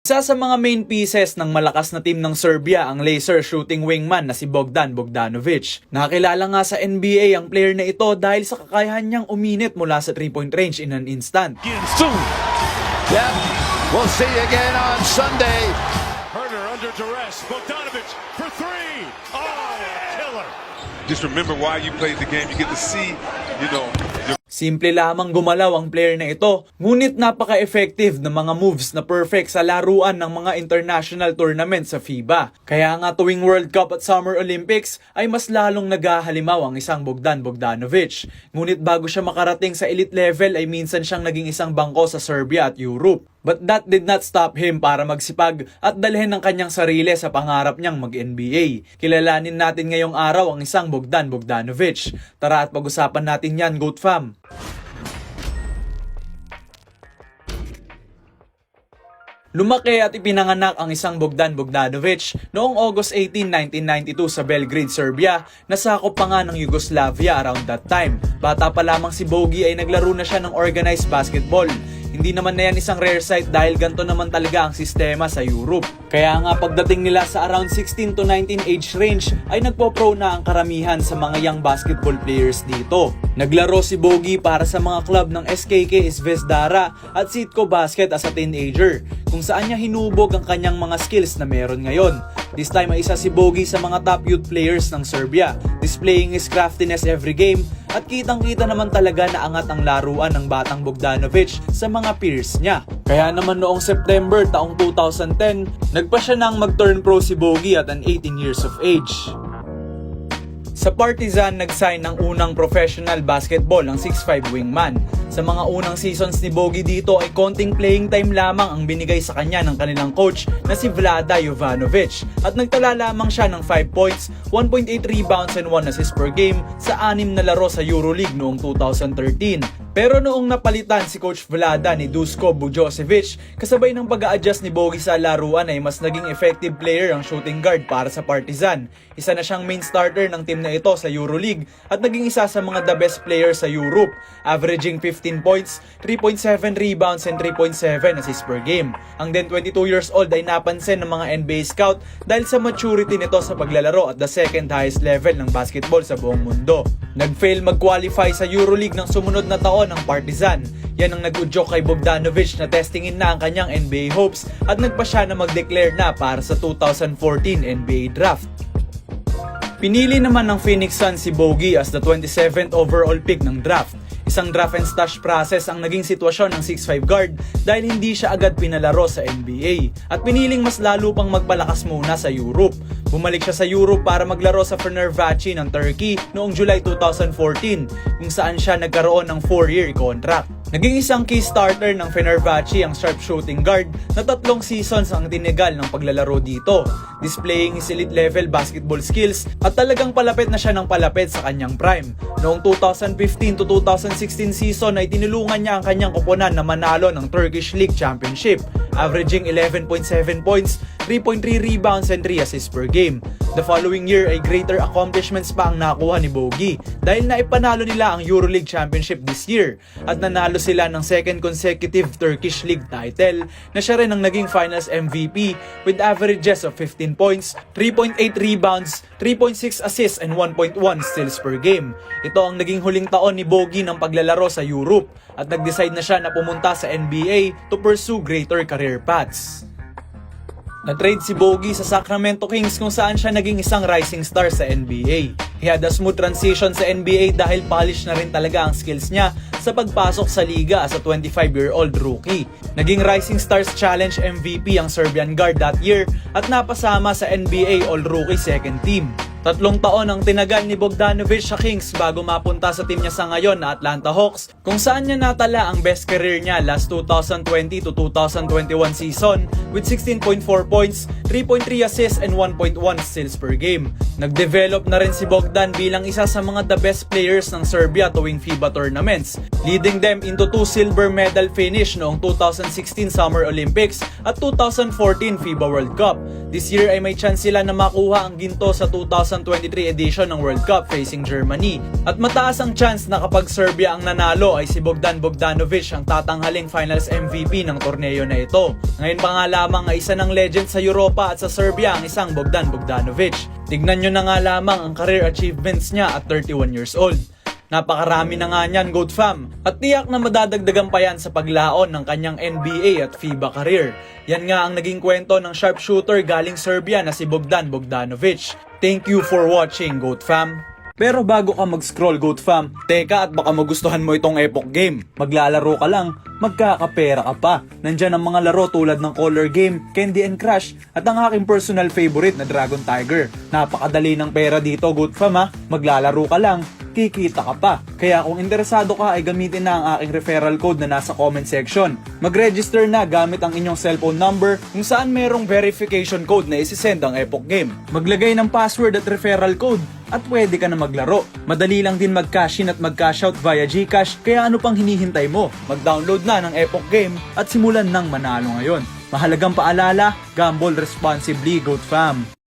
Isa sa mga main pieces ng malakas na team ng Serbia ang laser shooting wingman na si Bogdan Bogdanovic. Nakilala nga sa NBA ang player na ito dahil sa kakayahan niyang uminit mula sa 3-point range in an instant. Yeah, we'll see you again on Sunday. Herder under duress. Bogdanovic for three. Oh, a killer. Just remember why you played the game. You get to see, your Simple lamang gumalaw ang player na ito, ngunit napaka-effective ng mga moves na perfect sa laruan ng mga international tournament sa FIBA. Kaya nga tuwing World Cup at Summer Olympics ay mas lalong naghahalimaw ang isang Bogdan Bogdanovic. Ngunit bago siya makarating sa elite level ay minsan siyang naging isang bangko sa Serbia at Europe. But that did not stop him para magsipag at dalhin ang kanyang sarili sa pangarap niyang mag-NBA. Kilalanin natin ngayong araw ang isang Bogdan Bogdanovic. Tara at pag-usapan natin yan, Goat Fam. Lumaki at ipinanganak ang isang Bogdan Bogdanovic noong August 18, 1992 sa Belgrade, Serbia, na sakop pa nga ng Yugoslavia around that time. Bata pa lamang si Bogi ay naglaro na siya ng organized basketball. Hindi naman na yan isang rare sight dahil ganito naman talaga ang sistema sa Europe. Kaya nga pagdating nila sa around 16 to 19 age range ay nagpo-pro na ang karamihan sa mga young basketball players dito. Naglaro si Bogi para sa mga club ng SKK Zvezdara at Sitko Basket as a teenager, kung saan niya hinubog ang kanyang mga skills na meron ngayon. This time ay isa si Bogi sa mga top youth players ng Serbia, displaying his craftiness every game at kitang-kita naman talaga na angat ang laruan ng batang Bogdanovic sa mga peers niya. Kaya naman noong September taong 2010, nagpa siya nang mag-turn pro si Bogi at an 18 years of age. Sa Partizan, nag-sign ng unang professional basketball ng 6'5 wingman. Sa mga unang seasons ni Bogi dito ay konting playing time lamang ang binigay sa kanya ng kanilang coach na si Vlada Jovanovic at nagtala lamang siya ng 5 points, 1.8 rebounds and 1 assists per game sa 6 na laro sa EuroLeague noong 2013. Pero noong napalitan si Coach Vlada ni Dusko Bujosevic, kasabay ng pag-a-adjust ni Bogi sa laruan ay mas naging effective player ang shooting guard para sa Partizan. Isa na siyang main starter ng team na ito sa EuroLeague at naging isa sa mga the best players sa Europe, averaging 15 points, 3.7 rebounds and 3.7 assists per game. Ang then 22 years old ay napansin ng mga NBA scout dahil sa maturity nito sa paglalaro at the second highest level ng basketball sa buong mundo. Nag-fail mag-qualify sa EuroLeague ng sumunod na taon ng Partizan. Yan ang nag-udyok kay Bogdanovic na testingin na ang kanyang NBA hopes at nagpa siya na mag-declare na para sa 2014 NBA draft. Pinili naman ng Phoenix Suns si Bogi as the 27th overall pick ng draft. Isang draft and stash process ang naging sitwasyon ng 6'5 guard dahil hindi siya agad pinalaro sa NBA at piniling mas lalo pang magpalakas muna sa Europe. Bumalik siya sa Europe para maglaro sa Fenerbahce ng Turkey noong July 2014 kung saan siya nagkaroon ng 4-year contract. Naging isang key starter ng Fenerbahce ang sharp shooting guard na 3 seasons ang tinigal ng paglalaro dito, displaying his elite level basketball skills at talagang palapit na siya ng palapit sa kanyang prime. Noong 2015 to 2016 season ay tinulungan niya ang kanyang koponan na manalo ng Turkish League Championship, averaging 11.7 points, 3.3 rebounds and 3 assists per game. The following year ay greater accomplishments pa ang nakuha ni Bogi dahil naipanalo nila ang EuroLeague Championship this year at nanalo sila ng second consecutive Turkish League title na siya rin ang naging finals MVP with averages of 15 points, 3.8 rebounds, 3.6 assists and 1.1 steals per game. Ito ang naging huling taon ni Bogi ng paglalaro sa Europe at nag-decide na siya na pumunta sa NBA to pursue greater career paths. Na-trade si Bogi sa Sacramento Kings kung saan siya naging isang rising star sa NBA. He had a smooth transition sa NBA dahil polish na rin talaga ang skills niya sa pagpasok sa liga as a 25-year-old rookie. Naging Rising Stars Challenge MVP ang Serbian guard that year at napasama sa NBA All-Rookie second team. 3 taon ang tinagal ni Bogdanovic sa Kings bago mapunta sa team niya sa ngayon na Atlanta Hawks, kung saan niya natala ang best career niya last 2020 to 2021 season with 16.4 points, 3.3 assists and 1.1 steals per game. Nag-develop na rin si Bogdan bilang isa sa mga the best players ng Serbia tuwing FIBA tournaments, leading them into 2 silver medal finish noong 2016 Summer Olympics at 2014 FIBA World Cup. This year ay may chance sila na makuha ang ginto sa 2023 edition ng World Cup facing Germany. At mataas ang chance na kapag Serbia ang nanalo ay si Bogdan Bogdanovic ang tatanghaling finals MVP ng torneo na ito. Ngayon pa nga lamang ay isa ng legend sa Europa at sa Serbia ang isang Bogdan Bogdanovic. Tignan nyo na nga lamang ang career achievements niya at 31 years old. Napakarami na nga niyan, Goat Fam, at tiyak na madadagdagan pa yan sa paglaon ng kanyang NBA at FIBA career. Yan nga ang naging kwento ng sharpshooter galing Serbia na si Bogdan Bogdanovic. Thank you for watching, Goat Fam. Pero bago ka mag-scroll, Goat Fam, teka at baka magustuhan mo itong epoch game. Maglalaro ka lang, magkakapera ka pa. Nandyan ang mga laro tulad ng Color Game, Candy and Crush, at ang aking personal favorite na Dragon Tiger. Napakadali ng pera dito, Goat Fam ha. Maglalaro ka lang, kikita ka pa. Kaya kung interesado ka ay gamitin na ang aking referral code na nasa comment section. Mag-register na gamit ang inyong cellphone number kung saan merong verification code na isisend ang epoch game. Maglagay ng password at referral code at pwede ka na maglaro. Madali lang din mag-cash in at mag-cash out via GCash, kaya ano pang hinihintay mo? Mag-download na ng epoch game at simulan ng manalo ngayon. Mahalagang paalala, gamble responsibly, Goat Fam.